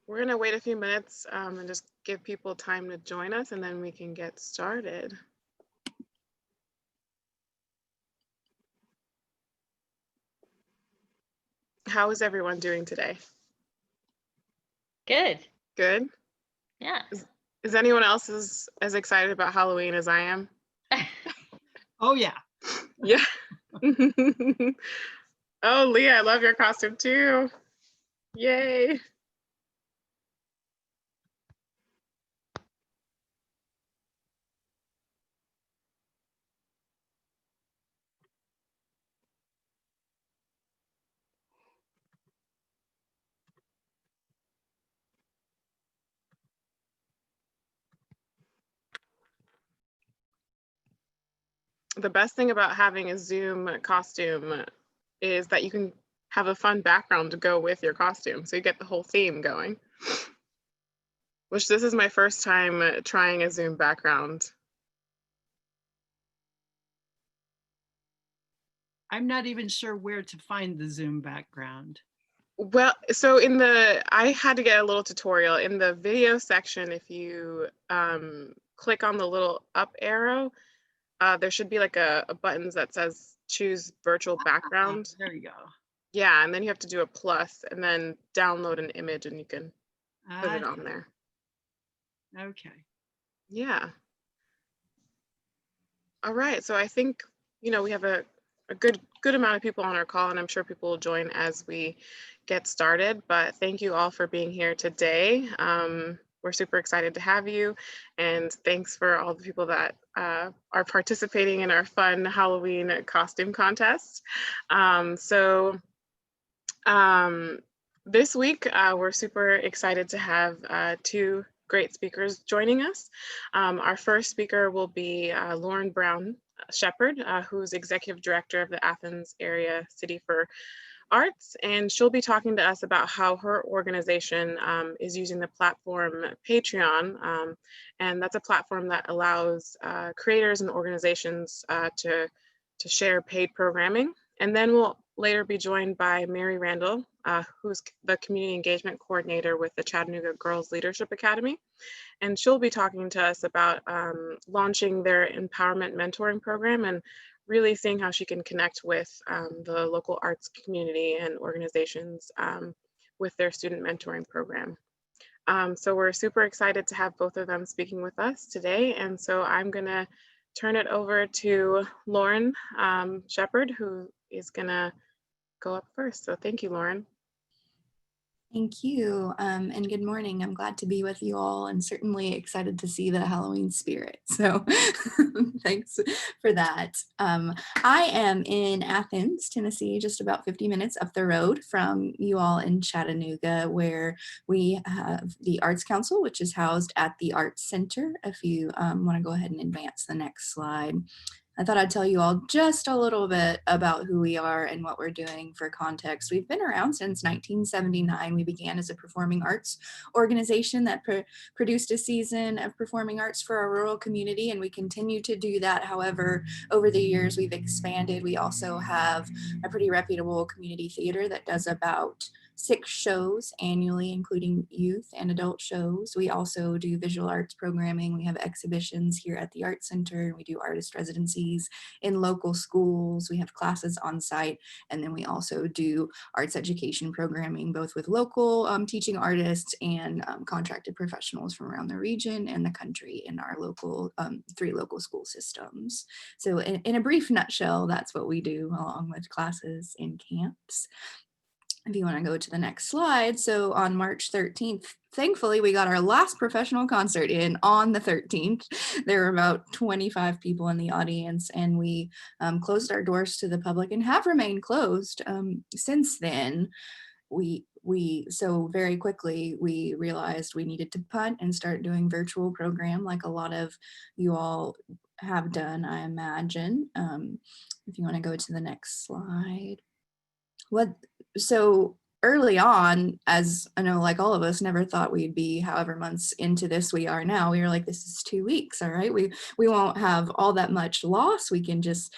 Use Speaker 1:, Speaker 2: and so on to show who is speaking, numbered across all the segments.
Speaker 1: We're going to wait a few minutes and just give people time to join us, and then we can get started. How is everyone doing today?
Speaker 2: Good.
Speaker 1: Good?
Speaker 2: Yeah.
Speaker 1: Is anyone else as excited about Halloween as I am?
Speaker 3: Oh, yeah.
Speaker 1: Yeah. Oh, Leah, I love your costume too. Yay. The best thing about having a Zoom costume is that you can have a fun background to go with your costume. So you get the whole theme going. Which this is my first time trying a Zoom background.
Speaker 3: I'm not even sure where to find the Zoom background.
Speaker 1: Well, so I had to get a little tutorial. In the video section, if you click on the little up arrow, there should be like a button that says choose virtual background.
Speaker 3: There you go.
Speaker 1: Yeah, and then you have to do a plus and then download an image and you can put it on there.
Speaker 3: Okay.
Speaker 1: Yeah. All right, so I think, we have a good amount of people on our call, and I'm sure people will join as we get started, but thank you all for being here today. We're super excited to have you, and thanks for all the people that are participating in our fun Halloween costume contest. This week, we're super excited to have two great speakers joining us. Our first speaker will be Lauren Brown Shepard, who's Executive Director of the Athens Area City for Arts, and she'll be talking to us about how her organization is using the platform Patreon, and that's a platform that allows creators and organizations to share paid programming. And then we'll later be joined by Mary Randall, who's the Community Engagement Coordinator with the Chattanooga Girls Leadership Academy. And she'll be talking to us about launching their empowerment mentoring program and really seeing how she can connect with the local arts community and organizations with their student mentoring program. So we're super excited to have both of them speaking with us today. And so I'm gonna turn it over to Lauren Shepard, who is gonna go up first. So thank you, Lauren.
Speaker 4: Thank you, and good morning. I'm glad to be with you all and certainly excited to see the Halloween spirit. So thanks for that. I am in Athens, Tennessee, just about 50 minutes up the road from you all in Chattanooga, where we have the Arts Council, which is housed at the Arts Center. If you want to go ahead and advance the next slide. I thought I'd tell you all just a little bit about who we are and what we're doing for context. We've been around since 1979. We began as a performing arts organization that produced a season of performing arts for our rural community, and we continue to do that. However, over the years, we've expanded. We also have a pretty reputable community theater that does about 6 shows annually, including youth and adult shows. We also do visual arts programming. We have exhibitions here at the Arts Center. We do artist residencies in local schools. We have classes on site. And then we also do arts education programming, both with local teaching artists and contracted professionals from around the region and the country in our local 3 local school systems. So in a brief nutshell, that's what we do along with classes and camps. If you want to go to the next slide. So on March 13th, thankfully, we got our last professional concert in on the 13th. There were about 25 people in the audience, and we closed our doors to the public and have remained closed since then. So very quickly, we realized we needed to punt and start doing virtual program like a lot of you all have done, I imagine. If you want to go to the next slide. So early on, as I know, like all of us never thought we'd be however months into this we are now, we were like, this is 2 weeks, all right? We won't have all that much loss. We can just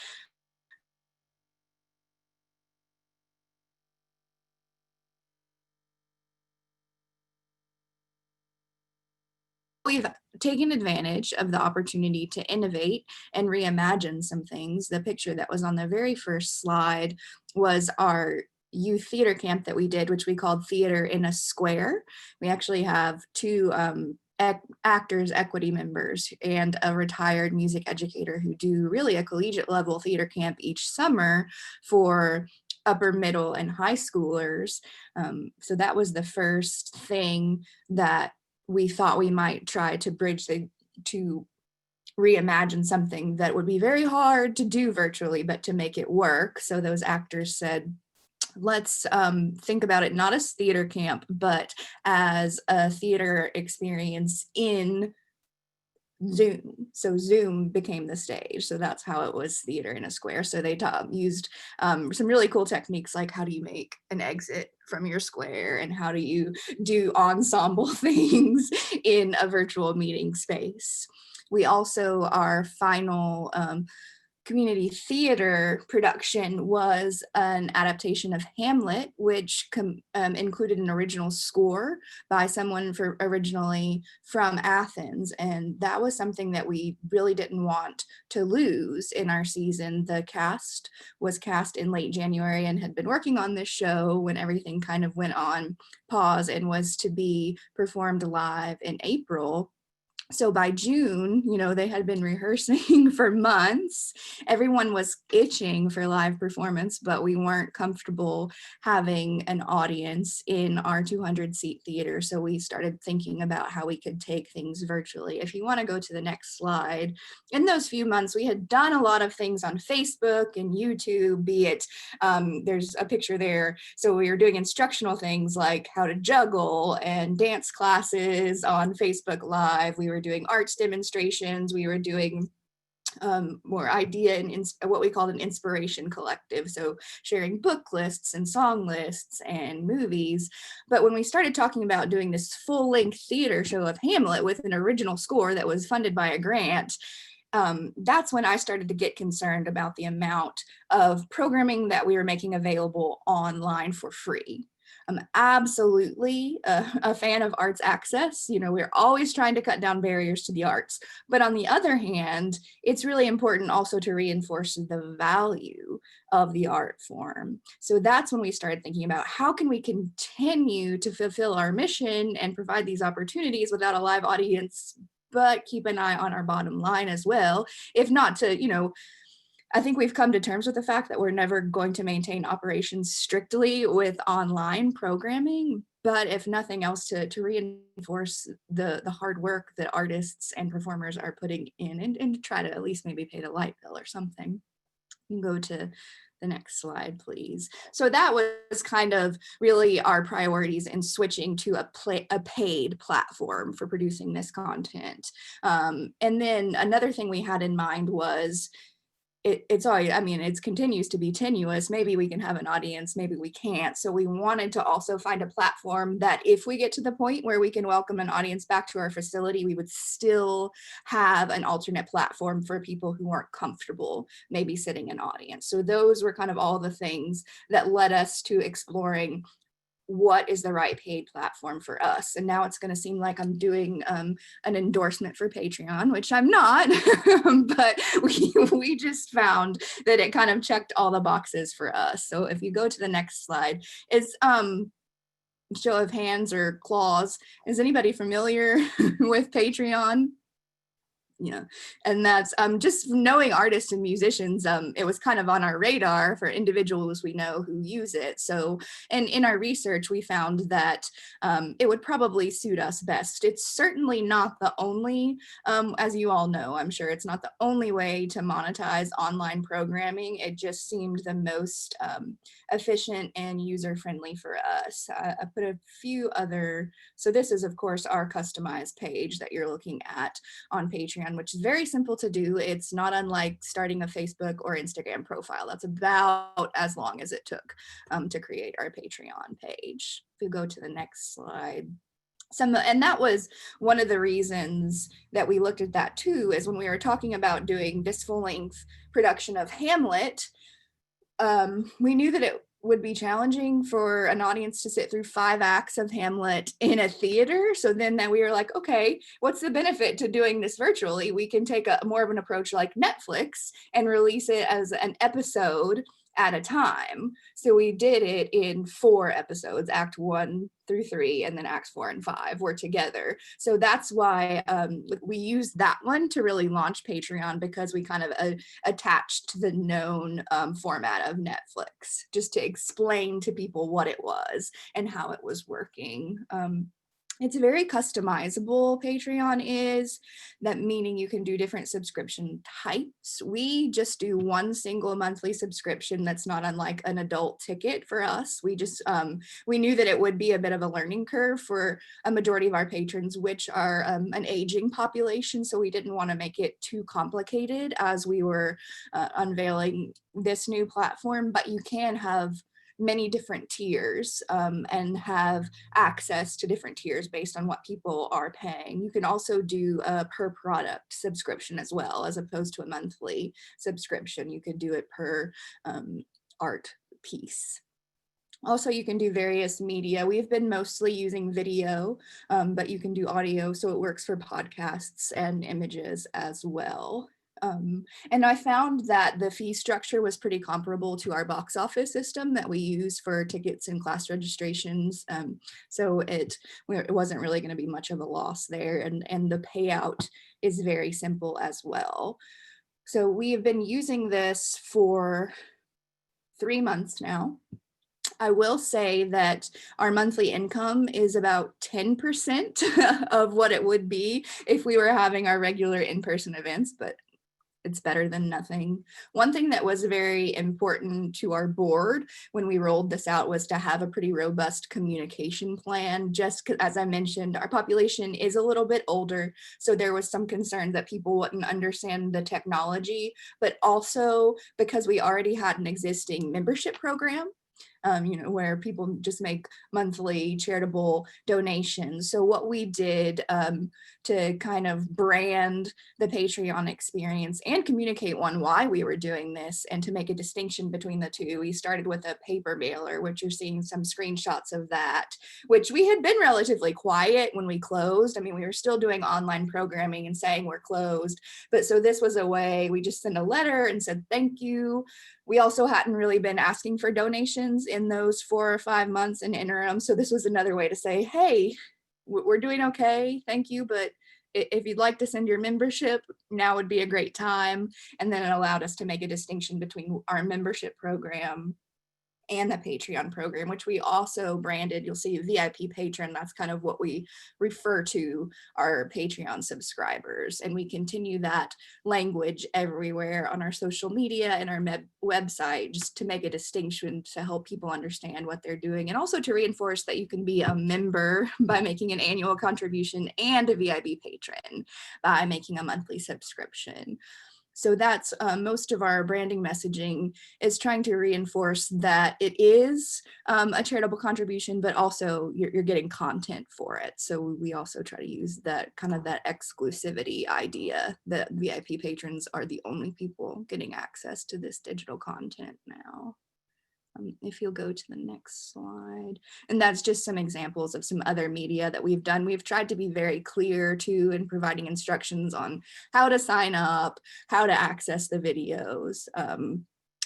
Speaker 4: we've taken advantage of the opportunity to innovate and reimagine some things. The picture that was on the very first slide was our youth theater camp that we did, which we called Theater in a Square. We actually have two actors, equity members, and a retired music educator who do really a collegiate level theater camp each summer for upper, middle, and high schoolers. So that was the first thing that we thought we might try to bridge to reimagine something that would be very hard to do virtually, but to make it work. So those actors said, let's think about it not as theater camp, but as a theater experience in Zoom. So Zoom became the stage. So that's how it was Theater in a Square. So they used some really cool techniques, like how do you make an exit from your square, and how do you do ensemble things in a virtual meeting space. We also, our final community theater production was an adaptation of Hamlet, which included an original score by someone originally from Athens. And that was something that we really didn't want to lose in our season. The cast was cast in late January and had been working on this show when everything kind of went on pause and was to be performed live in April. So by June, they had been rehearsing for months. Everyone was itching for live performance, but we weren't comfortable having an audience in our 200-seat theater. So we started thinking about how we could take things virtually. If you want to go to the next slide, in those few months, we had done a lot of things on Facebook and YouTube, be it, there's a picture there. So we were doing instructional things like how to juggle and dance classes on Facebook Live. We were doing arts demonstrations. We were doing more idea and what we called an inspiration collective. So sharing book lists and song lists and movies. But when we started talking about doing this full-length theater show of Hamlet with an original score that was funded by a grant, that's when I started to get concerned about the amount of programming that we were making available online for free. I'm absolutely a fan of arts access. We're always trying to cut down barriers to the arts. But on the other hand, it's really important also to reinforce the value of the art form. So that's when we started thinking about how can we continue to fulfill our mission and provide these opportunities without a live audience, but keep an eye on our bottom line as well, if not to, I think we've come to terms with the fact that we're never going to maintain operations strictly with online programming, but if nothing else, to reinforce the hard work that artists and performers are putting in, and to try to at least maybe pay the light bill or something. You can go to the next slide, please. So that was kind of really our priorities in switching to a paid platform for producing this content. And then another thing we had in mind was, it's always, it continues to be tenuous. Maybe we can have an audience, maybe we can't. So we wanted to also find a platform that if we get to the point where we can welcome an audience back to our facility, we would still have an alternate platform for people who weren't comfortable maybe sitting in audience. So those were kind of all the things that led us to exploring what is the right paid platform for us. And now it's going to seem like I'm doing an endorsement for Patreon, which I'm not, but we just found that it kind of checked all the boxes for us. So if you go to the next slide, it's show of hands or claws. Is anybody familiar with Patreon? And that's just knowing artists and musicians, it was kind of on our radar for individuals we know who use it. So, and in our research, we found that it would probably suit us best. It's certainly not the only, as you all know, I'm sure it's not the only way to monetize online programming. It just seemed the most efficient and user-friendly for us. I put a few other, so this is of course our customized page that you're looking at on Patreon, which is very simple to do. It's not unlike starting a Facebook or Instagram profile. That's about as long as it took to create our Patreon page. If you go to the next slide. And that was one of the reasons that we looked at that too, is when we were talking about doing this full-length production of Hamlet, we knew that would be challenging for an audience to sit through 5 acts of Hamlet in a theater. So then we were like, okay, what's the benefit to doing this virtually? We can take a more of an approach like Netflix and release it as an episode at a time. So we did it in 4 episodes, act 1 through 3, and then acts 4 and 5 were together. So that's why we used that one to really launch Patreon, because we kind of attached to the known format of Netflix, just to explain to people what it was and how it was working. It's very customizable, Patreon is, that meaning you can do different subscription types. We just do one single monthly subscription that's not unlike an adult ticket for us. We just, we knew that it would be a bit of a learning curve for a majority of our patrons, which are an aging population. So we didn't want to make it too complicated as we were unveiling this new platform, but you can have many different tiers and have access to different tiers based on what people are paying. You can also do a per product subscription as well, as opposed to a monthly subscription. You could do it per art piece. Also, you can do various media. We've been mostly using video, but you can do audio, so it works for podcasts and images as well. And I found that the fee structure was pretty comparable to our box office system that we use for tickets and class registrations. So it wasn't really going to be much of a loss there. And the payout is very simple as well. So we have been using this for 3 months now. I will say that our monthly income is about 10% of what it would be if we were having our regular in-person events, but it's better than nothing. One thing that was very important to our board when we rolled this out was to have a pretty robust communication plan. Just as I mentioned, our population is a little bit older, so there was some concern that people wouldn't understand the technology, but also because we already had an existing membership program, where people just make monthly charitable donations. So what we did to kind of brand the Patreon experience and communicate why we were doing this and to make a distinction between the two, we started with a paper mailer, which you're seeing some screenshots of that, which we had been relatively quiet when we closed. I mean, we were still doing online programming and saying we're closed, but so this was a way we just sent a letter and said, thank you. We also hadn't really been asking for donations in those 4 or 5 months in interim. So this was another way to say, hey, we're doing okay, thank you, but if you'd like to send your membership, now would be a great time. And then it allowed us to make a distinction between our membership program and the Patreon program, which we also branded. You'll see VIP patron. That's kind of what we refer to our Patreon subscribers. And we continue that language everywhere on our social media and our website, just to make a distinction to help people understand what they're doing. And also to reinforce that you can be a member by making an annual contribution and a VIP patron by making a monthly subscription. So that's most of our branding messaging is trying to reinforce that it is a charitable contribution, but also you're getting content for it. So we also try to use that kind of that exclusivity idea that VIP patrons are the only people getting access to this digital content now. If you'll go to the next slide. And that's just some examples of some other media that we've done. We've tried to be very clear too in providing instructions on how to sign up, how to access the videos.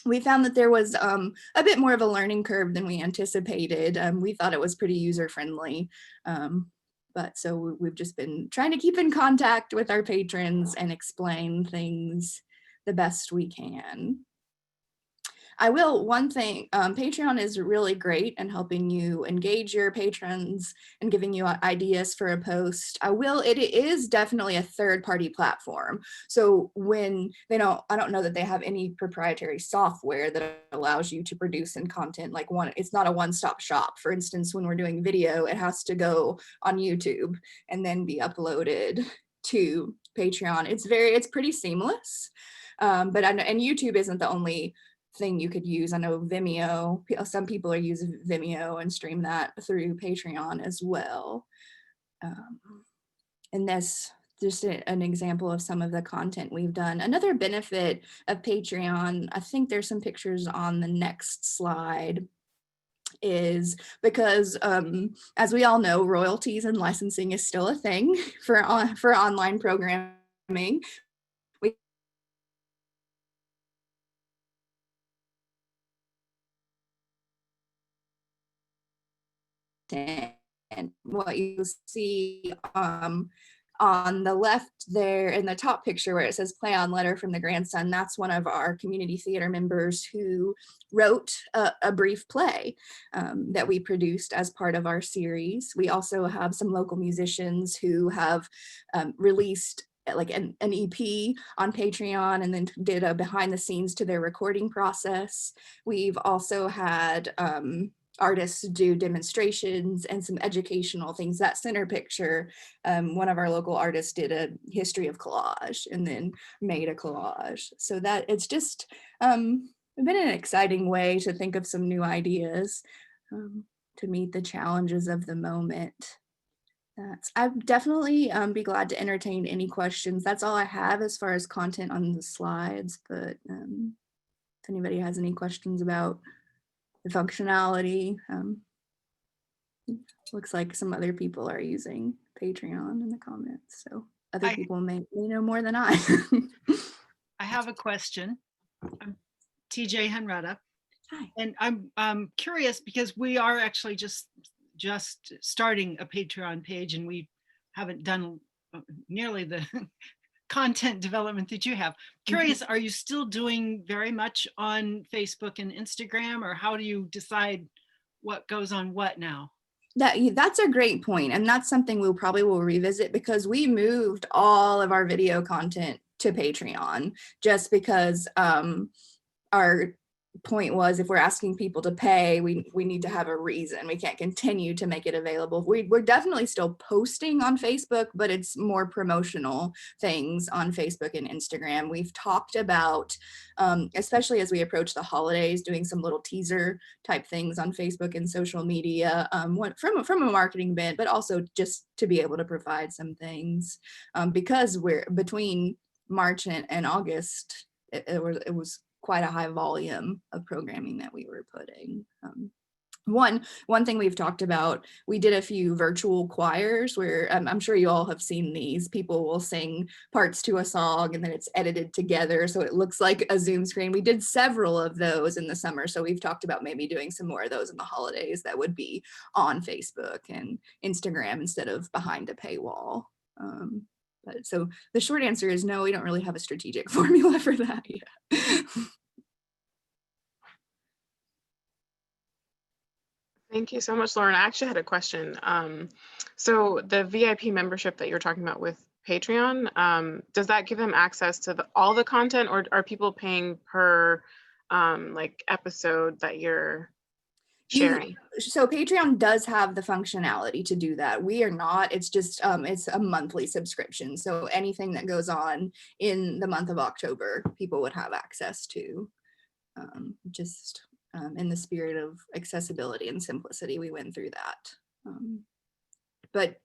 Speaker 4: We found that there was a bit more of a learning curve than we anticipated. We thought it was pretty user-friendly. But so we've just been trying to keep in contact with our patrons and explain things the best we can. One thing, Patreon is really great in helping you engage your patrons and giving you ideas for a post. It is definitely a third-party platform. So when I don't know that they have any proprietary software that allows you to produce and content like it's not a one-stop shop. For instance, when we're doing video, it has to go on YouTube and then be uploaded to Patreon. It's pretty seamless, and YouTube isn't the only thing you could use. I know Vimeo, some people are using Vimeo and stream that through Patreon as well. And that's just an example of some of the content we've done. Another benefit of Patreon, I think there's some pictures on the next slide, is because, as we all know, royalties and licensing is still a thing for online programming. We and what you see on the left there in the top picture where it says play on letter from the grandson, that's one of our community theater members who wrote a brief play that we produced as part of our series. We also have some local musicians who have released like an EP on Patreon and then did a behind the scenes to their recording process. We've also had artists do demonstrations and some educational things. That center picture, one of our local artists did a history of collage and then made a collage. So that it's just been an exciting way to think of some new ideas to meet the challenges of the moment. I'd definitely be glad to entertain any questions. That's all I have as far as content on the slides, but if anybody has any questions about the functionality. Looks like some other people are using Patreon in the comments, so other people may know more than I.
Speaker 3: I have a question. I'm TJ Henretta.
Speaker 4: Hi.
Speaker 3: And I'm curious because we are actually just starting a Patreon page, and we haven't done nearly the content development that you have. Curious, are you still doing very much on Facebook and Instagram, or how do you decide what goes on what now?
Speaker 4: That's a great point, and that's something we'll probably will revisit because we moved all of our video content to Patreon just because our point was if we're asking people to pay, we need to have a reason. We can't continue to make it available. We're definitely still posting on Facebook, but it's more promotional things on Facebook and Instagram. We've talked about, especially as we approach the holidays, doing some little teaser type things on Facebook and social media from a marketing bent, but also just to be able to provide some things because we're between March and August, it was quite a high volume of programming that we were putting. One thing we've talked about, we did a few virtual choirs where I'm sure you all have seen these. People will sing parts to a song and then it's edited together so it looks like a Zoom screen. We did several of those in the summer, so we've talked about maybe doing some more of those in the holidays that would be on Facebook and Instagram instead of behind a paywall. But so the short answer is no, we don't really have a strategic formula for that yet.
Speaker 1: Thank you so much, Lauren. I actually had a question. So the VIP membership that you're talking about with Patreon, does that give them access to all the content, or are people paying per like episode that you're sharing?
Speaker 4: So Patreon does have the functionality to do that. We are not. It's just it's a monthly subscription. So anything that goes on in the month of October, people would have access to. Just in the spirit of accessibility and simplicity, we went through that. But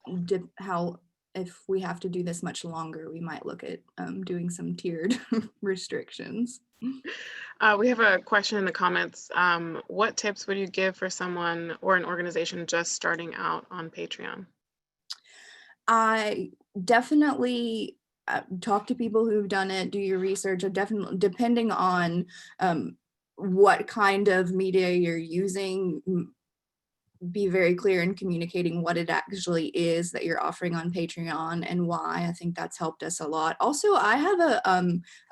Speaker 4: if we have to do this much longer, we might look at doing some tiered restrictions.
Speaker 1: We have a question in the comments. What tips would you give for someone or an organization just starting out on Patreon?
Speaker 4: I definitely talk to people who've done it, do your research. Definitely, depending on what kind of media you're using, be very clear in communicating what it actually is that you're offering on Patreon and why. I think that's helped us a lot. Also, I have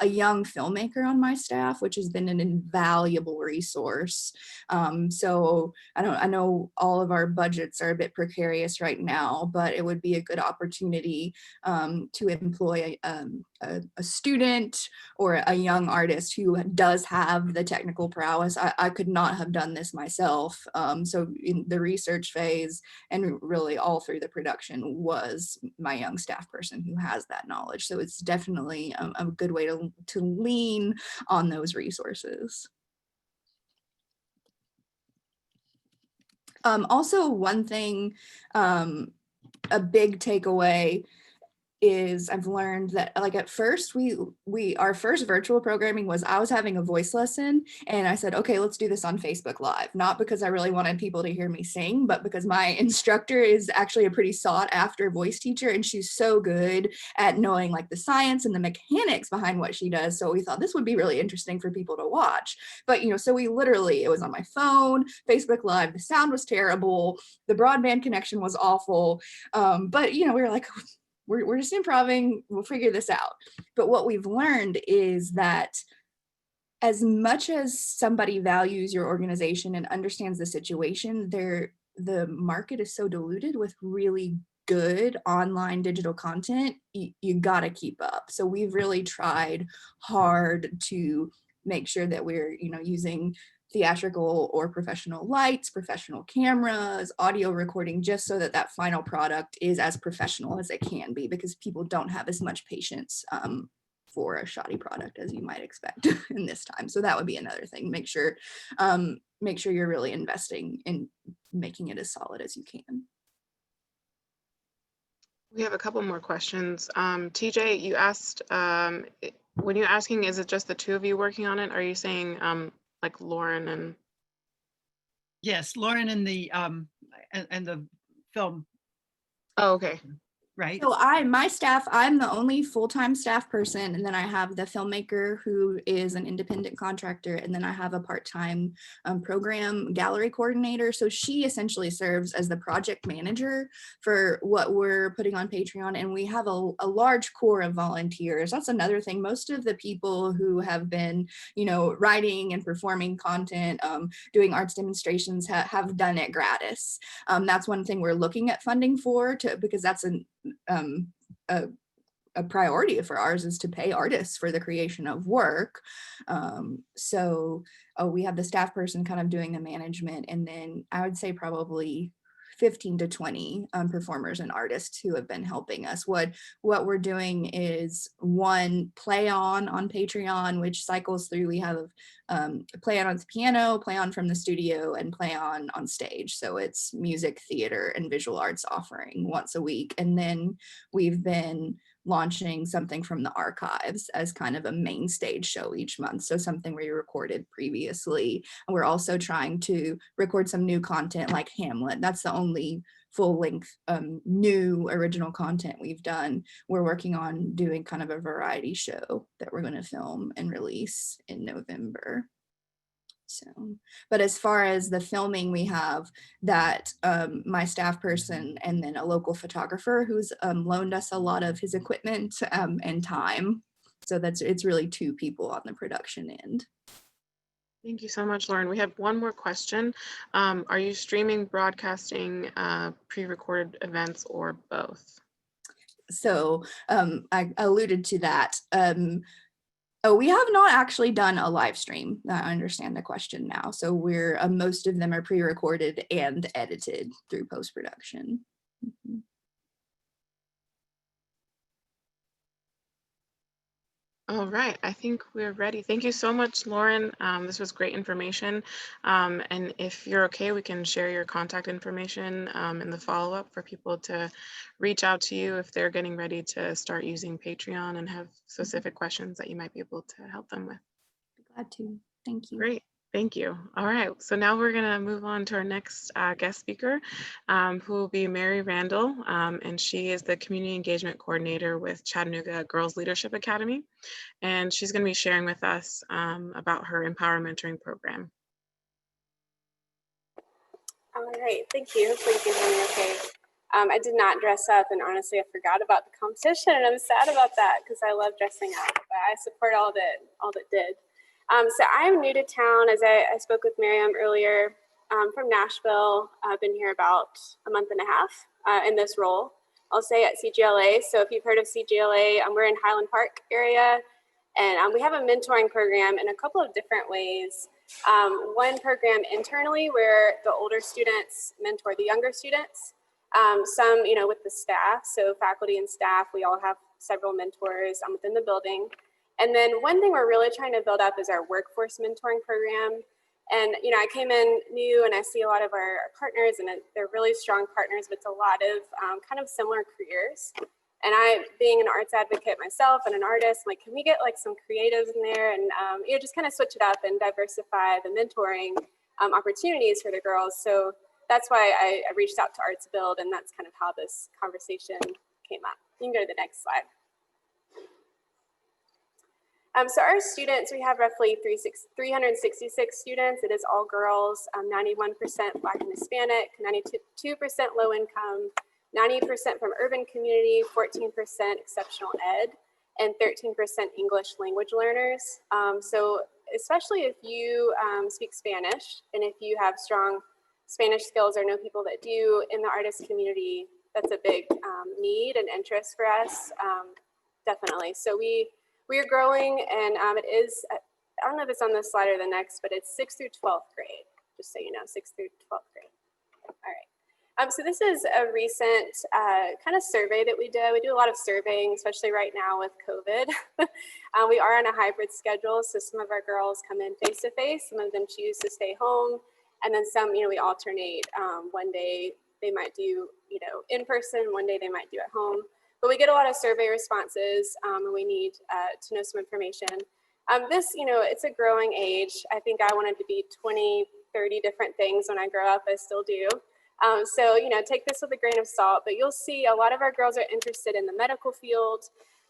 Speaker 4: a young filmmaker on my staff, which has been an invaluable resource. So I know all of our budgets are a bit precarious right now, but it would be a good opportunity to employ a student or a young artist who does have the technical prowess. I could not have done this myself. So in the research phase and really all through the production was my young staff person who has that knowledge. So it's definitely a good way to lean on those resources. Also, one thing, a big takeaway, is I've learned that, like, at first our first virtual programming was I was having a voice lesson and I said, okay, let's do this on Facebook Live, not because I really wanted people to hear me sing, but because my instructor is actually a pretty sought after voice teacher, and she's so good at knowing like the science and the mechanics behind what she does. So we thought this would be really interesting for people to watch. But so we literally, it was on my phone, Facebook Live, the sound was terrible, the broadband connection was awful, but we were like, we're just improving, we'll figure this out. But what we've learned is that as much as somebody values your organization and understands the situation, the market is so diluted with really good online digital content, you gotta keep up. So we've really tried hard to make sure that we're using theatrical or professional lights, professional cameras, audio recording, just so that that final product is as professional as it can be, because people don't have as much patience for a shoddy product as you might expect in this time. So that would be another thing. Make sure you're really investing in making it as solid as you can.
Speaker 1: We have a couple more questions. TJ, you asked, when you're asking, is it just the two of you working on it? Are you saying like Lauren and?
Speaker 3: Yes, Lauren and the film.
Speaker 1: Oh, okay.
Speaker 3: Right.
Speaker 4: So my staff, I'm the only full-time staff person, and then I have the filmmaker who is an independent contractor, and then I have a part-time program gallery coordinator. So she essentially serves as the project manager for what we're putting on Patreon, and we have a large core of volunteers. That's another thing. Most of the people who have been, writing and performing content, doing arts demonstrations have done it gratis. That's one thing we're looking at funding for, because that's a priority for ours, is to pay artists for the creation of work. So we have the staff person kind of doing the management, and then I would say probably 15 to 20 performers and artists who have been helping us. What we're doing is one play on Patreon, which cycles through. We have play on the piano, play on from the studio, and play on stage. So it's music, theater, and visual arts offering once a week. And then we've been launching something from the archives as kind of a main stage show each month. So something we recorded previously. And we're also trying to record some new content like Hamlet. That's the only full length new original content we've done. We're working on doing kind of a variety show that we're going to film and release in November. So, but as far as the filming, we have that my staff person and then a local photographer who's loaned us a lot of his equipment and time. So it's really two people on the production end.
Speaker 1: Thank you so much, Lauren. We have one more question. Are you streaming, broadcasting, pre-recorded events, or both?
Speaker 4: So I alluded to that. Oh, we have not actually done a live stream. I understand the question now. So we're most of them are pre-recorded and edited through post-production. Mm-hmm.
Speaker 1: All right, I think we're ready. Thank you so much, Lauren. This was great information. And if you're okay, we can share your contact information in the follow-up for people to reach out to you if they're getting ready to start using Patreon and have specific questions that you might be able to help them with.
Speaker 4: Glad to. Thank you.
Speaker 1: Great. Thank you. All right, so now we're going to move on to our next guest speaker, who will be Mary Randall, and she is the Community Engagement Coordinator with Chattanooga Girls Leadership Academy, and she's going to be sharing with us about her Empower Mentoring program.
Speaker 2: All right, thank you. Please give me okay. I did not dress up, and honestly, I forgot about the competition, and I'm sad about that because I love dressing up, but I support all that did. So I'm new to town, as I spoke with Miriam earlier, from Nashville. I've been here about a month and a half in this role, I'll say, at CGLA. So if you've heard of CGLA, we're in Highland Park area, and we have a mentoring program in a couple of different ways. One program internally where the older students mentor the younger students. Some, with the staff, so faculty and staff, we all have several mentors within the building. And then one thing we're really trying to build up is our workforce mentoring program. And, I came in new and I see a lot of our partners, and they're really strong partners, but it's a lot of kind of similar careers. And I, being an arts advocate myself and an artist, I'm like, can we get like some creatives in there and just kind of switch it up and diversify the mentoring opportunities for the girls. So that's why I reached out to Arts Build, and that's kind of how this conversation came up. You can go to the next slide. So our students, we have roughly 366 students. It is all girls, 91% Black and Hispanic, 92% low income, 90% from urban community, 14% exceptional ed, and 13% English language learners. So especially if you speak Spanish, and if you have strong Spanish skills or know people that do in the artist community, that's a big need and interest for us, definitely. So we are growing, and it is, I don't know if it's on this slide or the next, but it's 6th through 12th grade, just so you know, 6th through 12th grade. All right. So this is a recent kind of survey that we did. We do a lot of surveying, especially right now with COVID. We are on a hybrid schedule, so some of our girls come in face-to-face, some of them choose to stay home, and then some, we alternate. One day they might do, in person, one day they might do at home. But we get a lot of survey responses, and we need to know some information. This, it's a growing age. I think I wanted to be 20, 30 different things when I grow up. I still do. So, take this with a grain of salt, but you'll see a lot of our girls are interested in the medical field,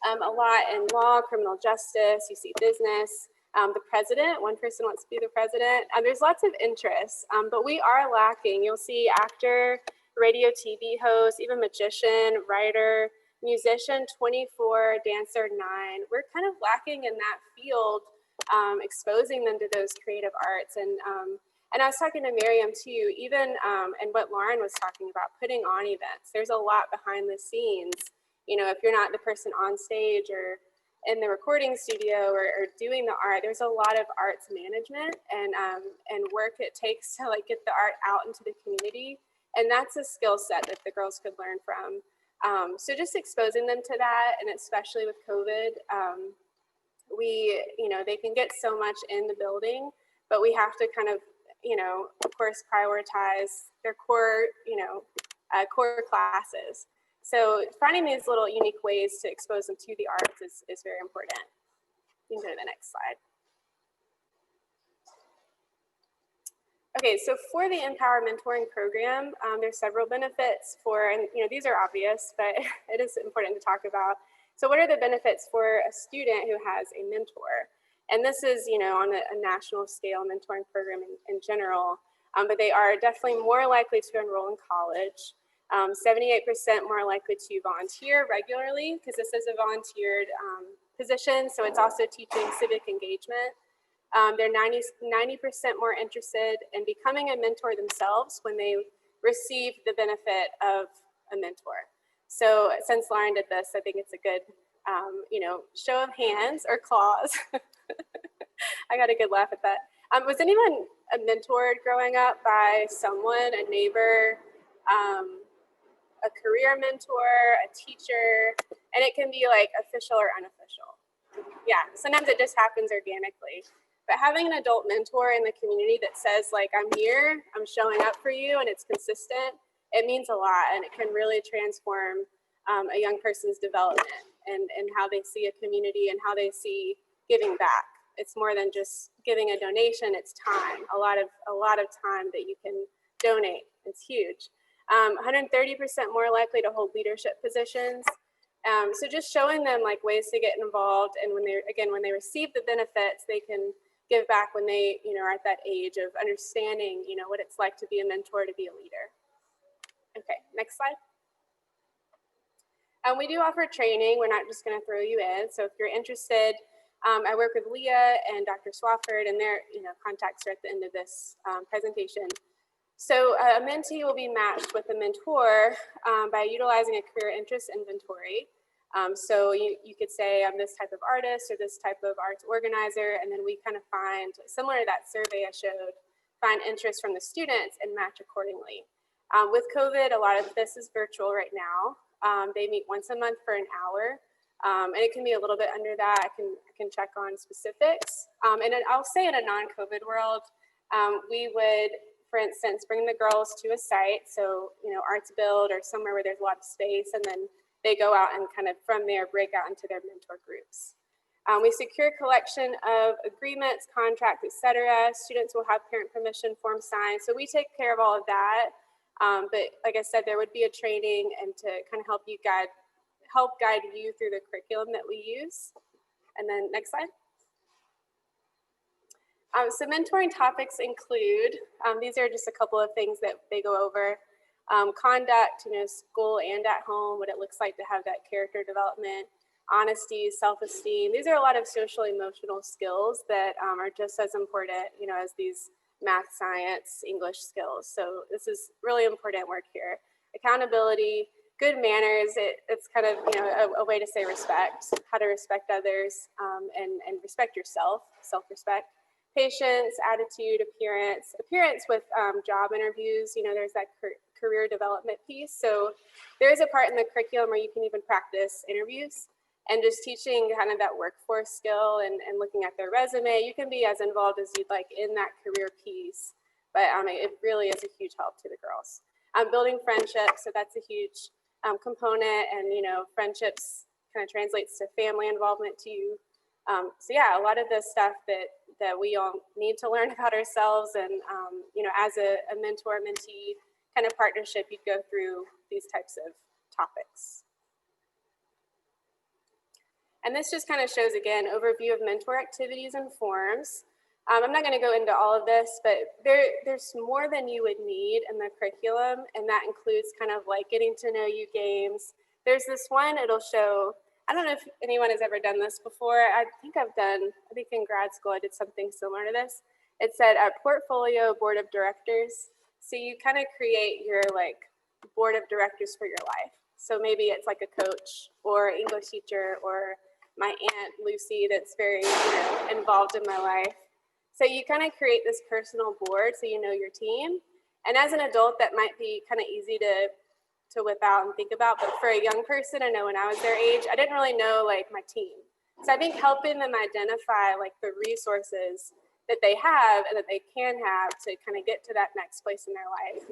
Speaker 2: a lot in law, criminal justice, you see business, the president, one person wants to be the president. There's lots of interest, but we are lacking. You'll see actor, radio, TV host, even magician, writer, musician, 24, dancer, 9. We're kind of lacking in that field, exposing them to those creative arts. And I was talking to Miriam too, even, and what Lauren was talking about, putting on events. There's a lot behind the scenes. If you're not the person on stage or in the recording studio or doing the art, there's a lot of arts management and work it takes to like get the art out into the community. And that's a skill set that the girls could learn from. So just exposing them to that, and especially with COVID, they can get so much in the building, but we have to kind of, of course, prioritize their core, core classes. So finding these little unique ways to expose them to the arts is very important. You can go to the next slide. Okay, so for the Empower Mentoring Program, there's several benefits for, and these are obvious, but it is important to talk about. So what are the benefits for a student who has a mentor? And this is, on a national scale mentoring program in general, but they are definitely more likely to enroll in college. 78% more likely to volunteer regularly, because this is a volunteered position, so it's also teaching civic engagement. They're 90% more interested in becoming a mentor themselves when they receive the benefit of a mentor. So since Lauren did this, I think it's a good, show of hands or claws. I got a good laugh at that. Was anyone mentored growing up by someone, a neighbor, a career mentor, a teacher, and it can be like official or unofficial. Yeah, sometimes it just happens organically. But having an adult mentor in the community that says like, I'm here, I'm showing up for you, and it's consistent, it means a lot, and it can really transform a young person's development and how they see a community and how they see giving back. It's more than just giving a donation, it's time, a lot of time that you can donate. It's huge. 130% more likely to hold leadership positions. So just showing them like ways to get involved, and when they receive the benefits, they can give back when they are at that age of understanding what it's like to be a mentor, to be a leader. Okay, next slide. We do offer training. We're not just going to throw you in. So if you're interested, I work with Leah and Dr. Swafford, and their contacts are at the end of this presentation. So a mentee will be matched with a mentor by utilizing a career interest inventory. So you could say I'm this type of artist or this type of arts organizer, and then we kind of find, similar to that survey I showed, find interest from the students and match accordingly. With COVID, a lot of this is virtual right now. They meet once a month for an hour, and it can be a little bit under that. I can check on specifics. And I'll say in a non-COVID world, we would, for instance, bring the girls to a site, so Arts Build or somewhere where there's a lot of space, and then they go out and kind of from there break out into their mentor groups. We secure collection of agreements, contracts, etc. Students will have parent permission forms signed. So we take care of all of that. But like I said, there would be a training and to kind of help guide you through the curriculum that we use. And then next slide. So mentoring topics include, these are just a couple of things that they go over. Conduct, school and at home, what it looks like to have that character development, honesty, self-esteem. These are a lot of social emotional skills that are just as important, as these math, science, English skills. So this is really important work here. Accountability, good manners, it's kind of, a way to say respect, how to respect others and respect yourself, self-respect. Patience, attitude, appearance with job interviews, there's that career development piece. So there is a part in the curriculum where you can even practice interviews and just teaching kind of that workforce skill and looking at their resume. You can be as involved as you'd like in that career piece, but it really is a huge help to the girls. Building friendships, so that's a huge component, and friendships kind of translates to family involvement too. So yeah, a lot of the stuff that we all need to learn about ourselves, and as a mentor-mentee kind of partnership, you'd go through these types of topics. And this just kind of shows, again, overview of mentor activities and forms. I'm not going to go into all of this, but there's more than you would need in the curriculum, and that includes kind of like getting to know you games. There's this one, it'll show, I don't know if anyone has ever done this before. I think in grad school I did something similar to this. It said a portfolio board of directors. So you kind of create your board of directors for your life. So maybe it's like a coach or English teacher or my Aunt Lucy that's very involved in my life. So you kind of create this personal board so you know your team. And as an adult, that might be kind of easy to whip out and think about. But for a young person, I know when I was their age, I didn't really know my team. So I think helping them identify the resources that they have and that they can have to kind of get to that next place in their life.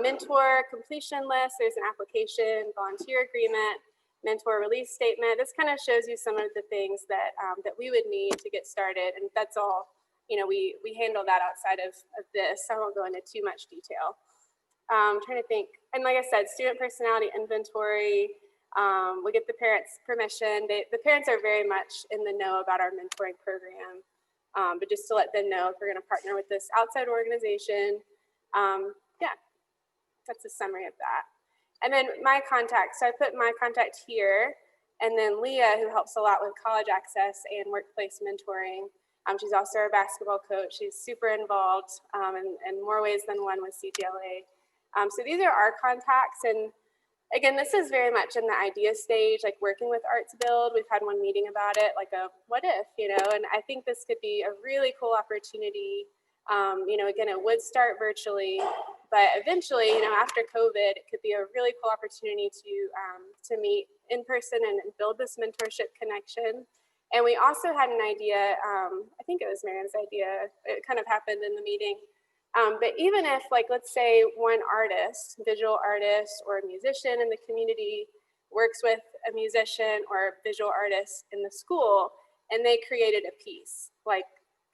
Speaker 2: Mentor completion list, there's an application, volunteer agreement, mentor release statement. This kind of shows you some of the things that we would need to get started. And that's all, we handle that outside of this. I won't go into too much detail. I'm trying to think. And like I said, student personality inventory. We get the parents' permission. The parents are very much in the know about our mentoring program. But just to let them know if we're going to partner with this outside organization. Yeah, that's a summary of that. And then my contact. So I put my contact here. And then Leah, who helps a lot with college access and workplace mentoring. She's also our basketball coach. She's super involved in more ways than one with CGLA. So these are our contacts. And again, this is very much in the idea stage, working with Arts Build. We've had one meeting about it, a what if, and I think this could be a really cool opportunity. Again, it would start virtually, but eventually, after COVID, it could be a really cool opportunity to meet in person and build this mentorship connection. And we also had an idea, I think it was Miriam's idea, it kind of happened in the meeting. But even if, let's say one artist, visual artist or a musician in the community works with a musician or visual artist in the school, and they created a piece,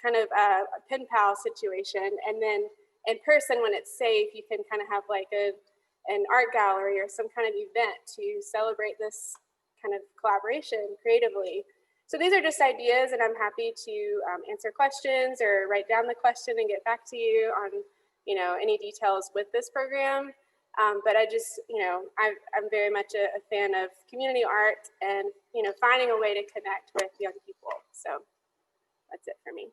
Speaker 2: kind of a pen pal situation. And then in person, when it's safe, you can kind of have an art gallery or some kind of event to celebrate this kind of collaboration creatively. So these are just ideas, and I'm happy to answer questions or write down the question and get back to you on, any details with this program. But I just, I'm very much a fan of community art and, finding a way to connect with young people. So that's it for me.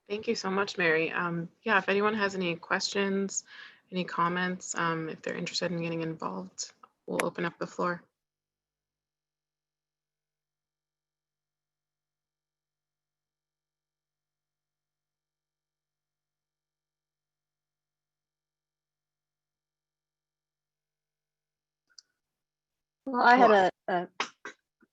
Speaker 1: Thank you so much, Mary. Yeah, if anyone has any questions, any comments, if they're interested in getting involved, we'll open up the floor.
Speaker 5: Well, I had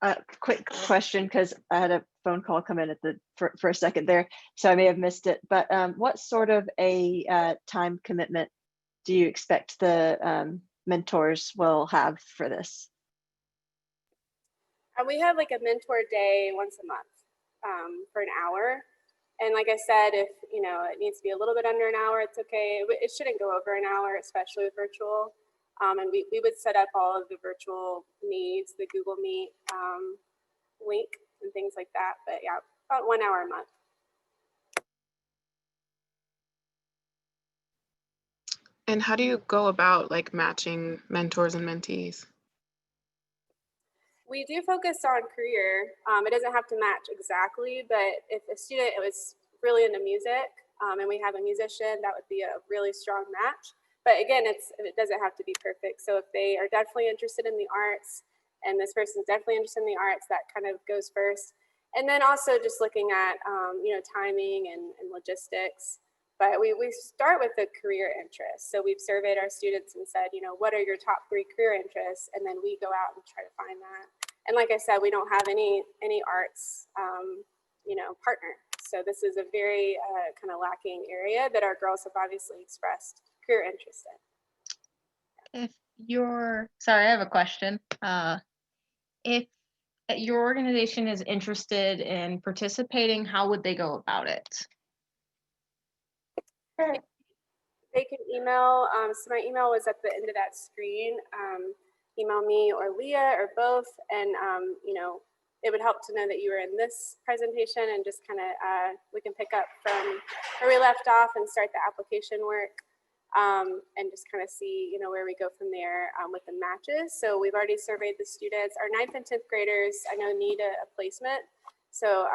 Speaker 5: a quick question because I had a phone call come in for a second there, so I may have missed it. But what sort of a time commitment do you expect the mentors will have for this?
Speaker 2: We have like a mentor day once a month for an hour. And like I said, if it needs to be a little bit under an hour, it's okay. It shouldn't go over an hour, especially with virtual. And we would set up all of the virtual needs, the Google Meet link and things like that. But yeah, about 1 hour a month.
Speaker 1: And how do you go about like matching mentors and mentees?
Speaker 2: We do focus on career. It doesn't have to match exactly, but if a student was really into music and we have a musician, that would be a really strong match. But again, it doesn't have to be perfect. So if they are definitely interested in the arts and this person's definitely interested in the arts, that kind of goes first. And then also just looking at timing and logistics. But we start with the career interests. So we've surveyed our students and said, what are your top 3 career interests? And then we go out and try to find that. And like I said, we don't have any arts, partner. So this is a very kind of lacking area that our girls have obviously expressed career interest in.
Speaker 6: Sorry, I have a question. If your organization is interested in participating, how would they go about it?
Speaker 2: They can email, so my email was at the end of that screen. Email me or Leah or both, and it would help to know that you were in this presentation, and just kind of we can pick up from where we left off and start the application work, and just kind of see where we go from there with the matches. So we've already surveyed the students. Our 9th and 10th graders I know need a placement. So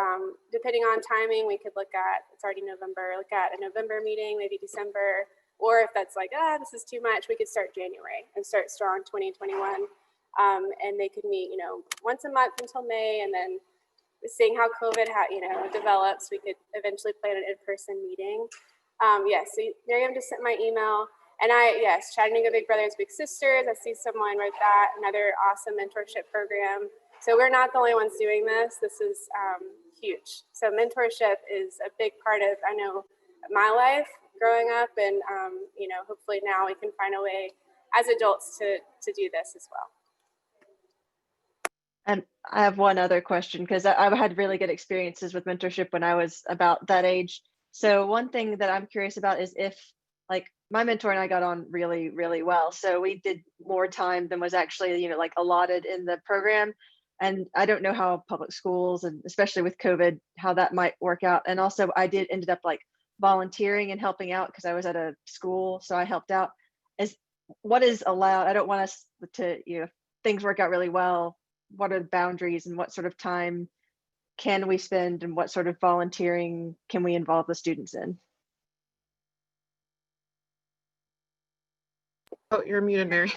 Speaker 2: depending on timing, we could look at, it's already November, look at a November meeting, maybe December. Or if that's like, this is too much, we could start January and start strong 2021. And they could meet, once a month until May, and then seeing how COVID develops, we could eventually plan an in-person meeting. Yes, so Miriam just sent my email. And yes, Chattanooga Big Brothers Big Sisters, I see someone wrote that, another awesome mentorship program. So we're not the only ones doing this. This is huge. So mentorship is a big part of, I know, my life growing up, and hopefully now we can find a way as adults to do this as well.
Speaker 5: And I have one other question, because I've had really good experiences with mentorship when I was about that age. So one thing that I'm curious about is if, like, my mentor and I got on really, really well. So we did more time than was actually, allotted in the program. And I don't know how public schools, and especially with COVID, how that might work out. And also I ended up like volunteering and helping out because I was at a school. So I helped out. What is allowed? I don't want us to, if things work out really well, what are the boundaries and what sort of time can we spend and what sort of volunteering can we involve the students in?
Speaker 1: Oh, you're muted, Mary.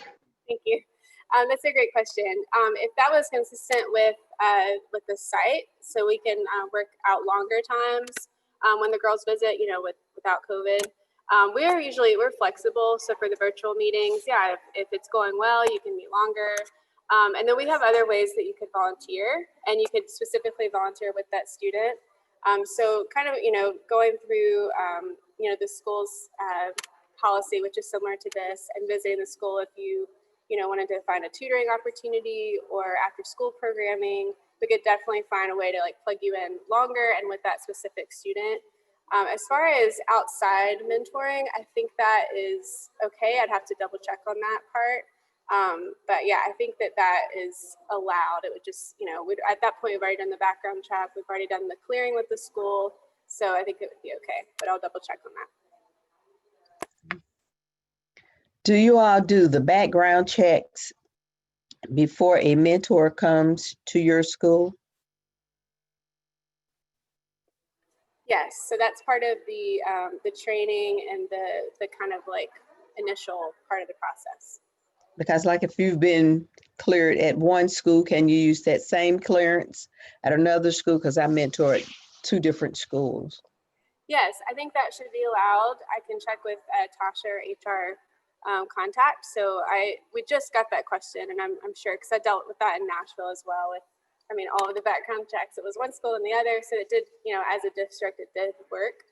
Speaker 2: Thank you. That's a great question. If that was consistent with the site, so we can work out longer times when the girls visit, without COVID. We're flexible. So for the virtual meetings, yeah, if it's going well, you can meet longer. And then we have other ways that you could volunteer, and you could specifically volunteer with that student. So kind of, going through, the school's policy, which is similar to this, and visiting the school if you wanted to find a tutoring opportunity or after school programming, we could definitely find a way to like plug you in longer and with that specific student. As far as outside mentoring, I think that is okay. I'd have to double check on that part. But yeah, I think that is allowed. It would just, at that point, we've already done the background check. We've already done the clearing with the school. So I think it would be okay, but I'll double check on that.
Speaker 7: Do you all do the background checks before a mentor comes to your school?
Speaker 2: Yes, so that's part of the training and the kind of like initial part of the process.
Speaker 7: Because like if you've been cleared at one school, can you use that same clearance at another school? Because I mentored 2 different schools.
Speaker 2: Yes, I think that should be allowed. I can check with Tasha, or HR contact. So we just got that question, and I'm sure, because I dealt with that in Nashville as well. With, all of the background checks. It was one school and the other, so it did, as a district, it did work.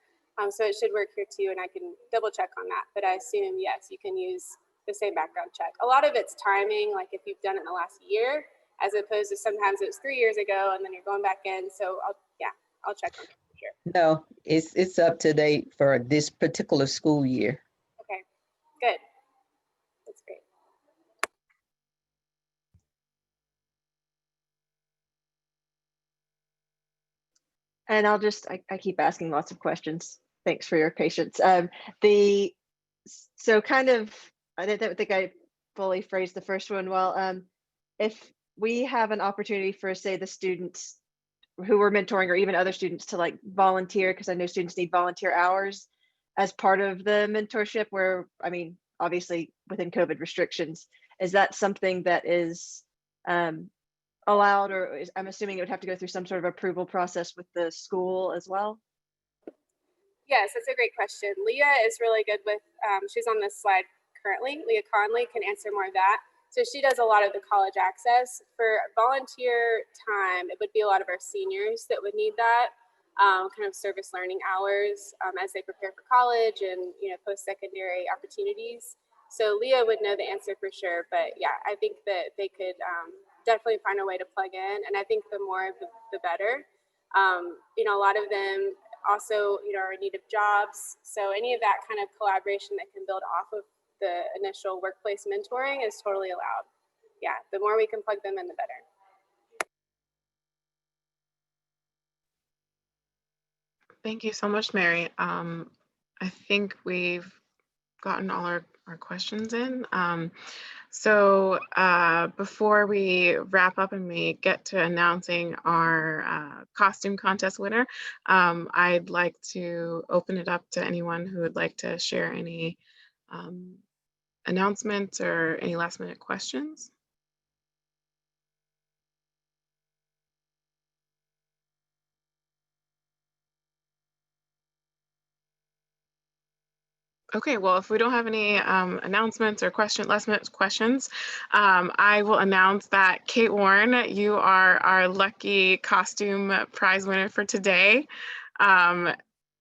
Speaker 2: So it should work here too, and I can double check on that. But I assume, yes, you can use the same background check. A lot of it's timing, like if you've done it in the last year, as opposed to sometimes it was 3 years ago and then you're going back in. So I'll check on it for sure.
Speaker 7: No, it's up to date for this particular school year.
Speaker 2: Okay, good. That's great.
Speaker 5: And I keep asking lots of questions. Thanks for your patience. So kind of, I don't think I fully phrased the first one well. If we have an opportunity for, say, the students who we're mentoring or even other students to like volunteer, because I know students need volunteer hours as part of the mentorship where, I mean, obviously within COVID restrictions, is that something that is allowed, or I'm assuming it would have to go through some sort of approval process with the school as well?
Speaker 2: Yes, that's a great question. Leah is really good with, she's on this slide currently. Leah Conley can answer more of that. So she does a lot of the college access. For volunteer time, it would be a lot of our seniors that would need that kind of service learning hours as they prepare for college and post-secondary opportunities. So Leah would know the answer for sure. But yeah, I think that they could definitely find a way to plug in. And I think the more, the better. A lot of them also, are in need of jobs. So any of that kind of collaboration that can build off of the initial workplace mentoring is totally allowed. Yeah, the more we can plug them in, the better.
Speaker 1: Thank you so much, Mary. I think we've gotten all our questions in. So before we wrap up and we get to announcing our costume contest winner, I'd like to open it up to anyone who would like to share any announcements or any last minute questions. Okay, well, if we don't have any announcements or last minute questions, I will announce that Kate Warren, you are our lucky costume prize winner for today.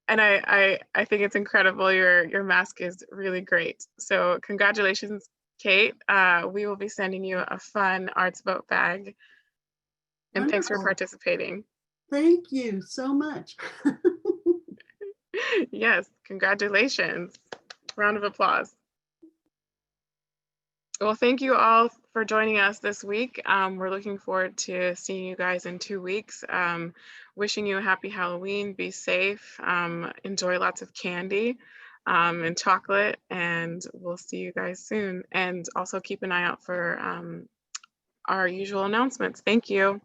Speaker 1: And I think it's incredible. Your mask is really great. So congratulations, Kate. We will be sending you a fun Arts Boat bag. And
Speaker 8: Wonderful.
Speaker 1: Thanks for participating.
Speaker 8: Thank you so much.
Speaker 1: Yes, congratulations. Round of applause. Well, thank you all for joining us this week. We're looking forward to seeing you guys in 2 weeks. Wishing you a happy Halloween, be safe, enjoy lots of candy and chocolate, and we'll see you guys soon. And also keep an eye out for our usual announcements. Thank you.